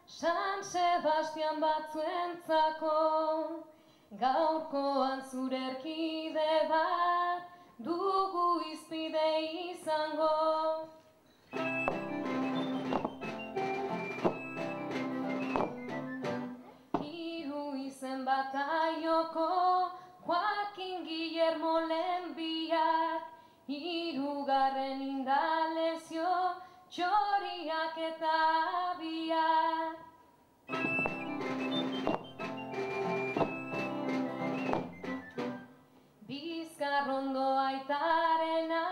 San Sebastian batzuentzako, gaurkoan zure erkide bat, dugu izpide izango. Hiru izen bataioko, Joaquin Guillermo lehen biak, hirugarren Indalezio, txoriak eta abiak. Bizkarrondo aitarena,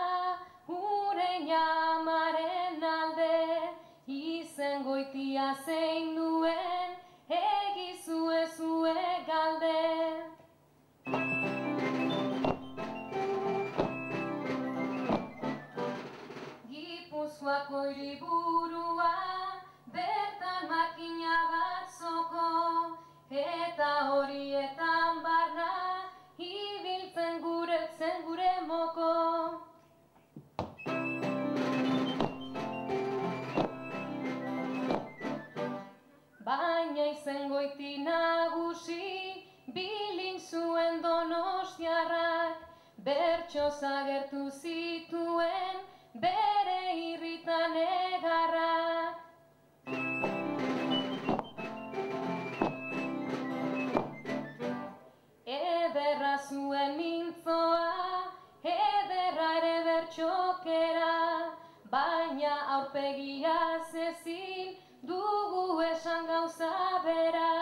Ureña amaren alde, Izengoitia zein duen, egizue zue galde. Gipuzkoako hiriburua, bertan makina bat zoko, eta horietan barna, ibiltzen gure moko. Baina Izengoiti nagusi, bilin zuen Donostiarrak, bertsoz agertu zituen, bere irritan egarrak. Ederra zuen mintzoa, ederra ere bertxokera, baina aurpegia ezin dugu esan gauza bera.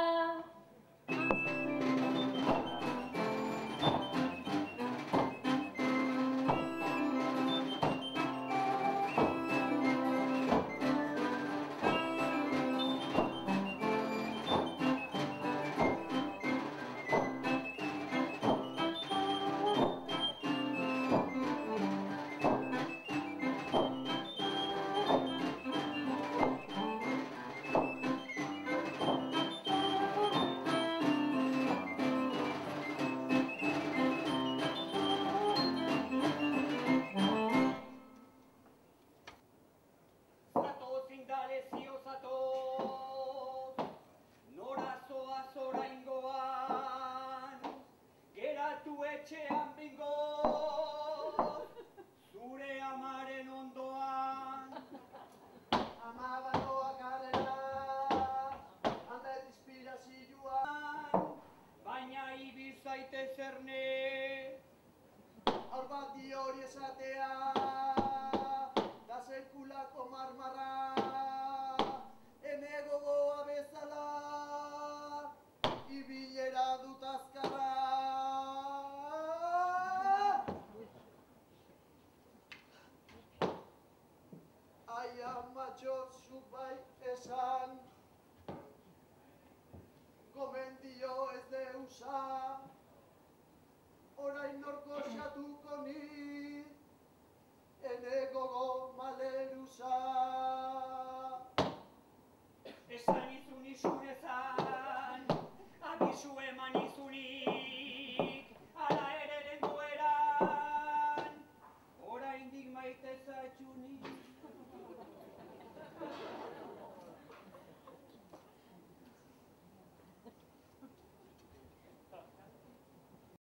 Indalezio zatoz, nora zoaz oraingoan, geratu etxean bingoz, zure amaren ondoan. Ama badoa karela, alde inspirazioan, baina ibil zaitez erne, aur bat di hori esatea, da sekulako marmarra, ene gogoa bezala, ibilera dut azkarra. Ai amatxo zuk bai esan, gomendio ez deusa, orain norko xatuko ni, ene gogo maleruza. esan izun izunezan, abisu eman izunik, ala ere dengoeran, oraindik maite zaitxunik.